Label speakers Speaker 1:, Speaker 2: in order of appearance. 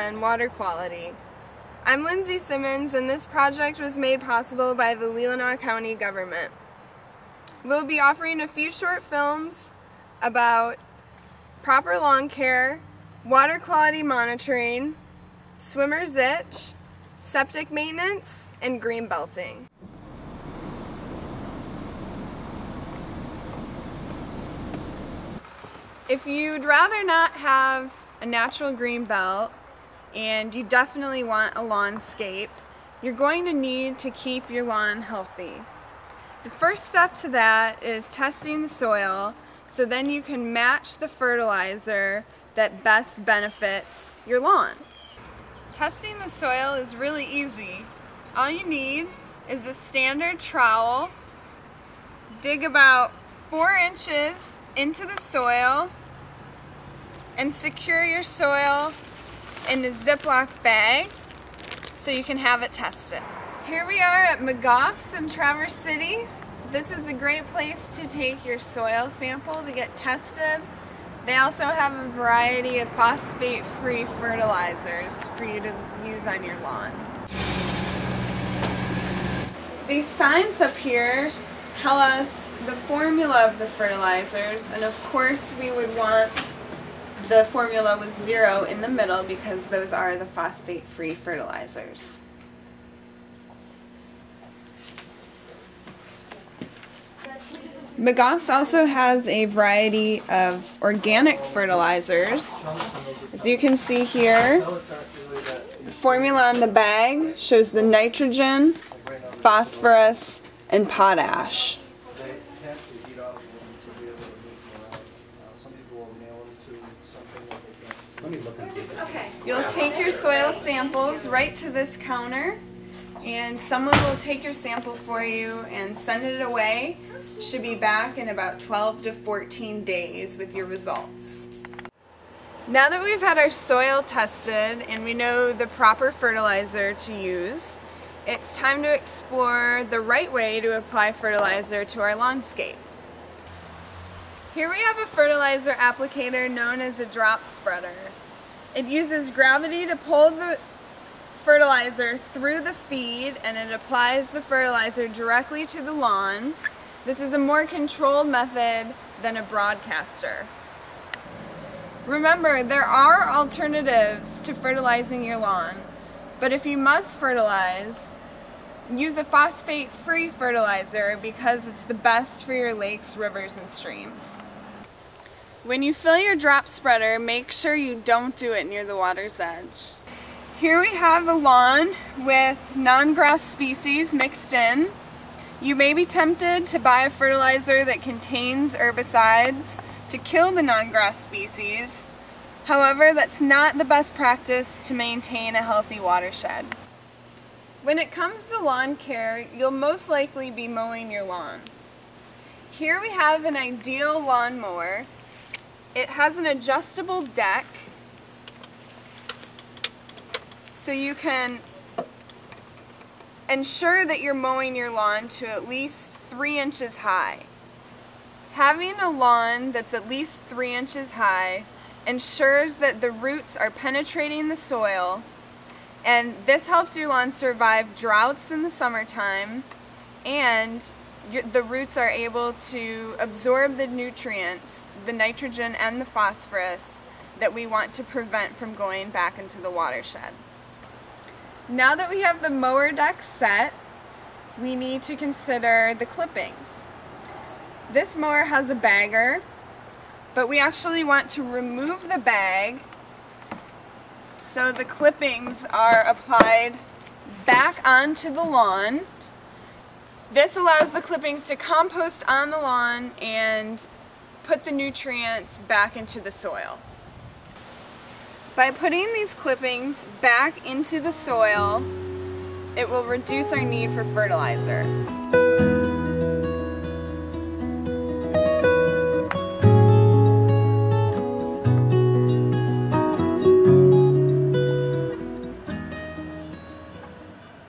Speaker 1: and water quality. I'm Lindsay Simmons, and this project was made possible by the Leelanau County government. We'll be offering a few short films about proper lawn care, water quality monitoring, swimmer's itch, septic maintenance, and green belting. If you'd rather not have a natural green belt and you definitely want a lawnscape, you're going to need to keep your lawn healthy. The first step to that is testing the soil, so then you can match the fertilizer that best benefits your lawn. Testing the soil is really easy. All you need is a standard trowel. Dig about 4 inches into the soil and secure your soil in a Ziploc bag so you can have it tested. Here we are at McGough's in Traverse City. This is a great place to take your soil sample to get tested. They also have a variety of phosphate-free fertilizers for you to use on your lawn. These signs up here tell us the formula of the fertilizers, and of course we would want the formula with 0 in the middle because those are the phosphate-free fertilizers. McGough's also has a variety of organic fertilizers. As you can see here, the formula on the bag shows the nitrogen, phosphorus, and potash. You'll take your soil samples right to this counter, and someone will take your sample for you and send it away. Should be back in about 12 to 14 days with your results. Now that we've had our soil tested and we know the proper fertilizer to use, it's time to explore the right way to apply fertilizer to our lawnscape. Here we have a fertilizer applicator known as a drop spreader. It uses gravity to pull the fertilizer through the feed, and it applies the fertilizer directly to the lawn. This is a more controlled method than a broadcaster. Remember, there are alternatives to fertilizing your lawn, but if you must fertilize, use a phosphate-free fertilizer because it's the best for your lakes, rivers, and streams. When you fill your drop spreader, make sure you don't do it near the water's edge. Here we have a lawn with non-grass species mixed in. You may be tempted to buy a fertilizer that contains herbicides to kill the non-grass species. However, that's not the best practice to maintain a healthy watershed. When it comes to lawn care, you'll most likely be mowing your lawn. Here we have an ideal lawnmower. It has an adjustable deck, so you can ensure that you're mowing your lawn to at least 3 inches high. Having a lawn that's at least 3 inches high ensures that the roots are penetrating the soil, and this helps your lawn survive droughts in the summertime, and the roots are able to absorb the nutrients, the nitrogen and the phosphorus that we want to prevent from going back into the watershed. Now that we have the mower deck set, we need to consider the clippings. This mower has a bagger, but we actually want to remove the bag so the clippings are applied back onto the lawn. This allows the clippings to compost on the lawn and put the nutrients back into the soil. By putting these clippings back into the soil, it will reduce our need for fertilizer.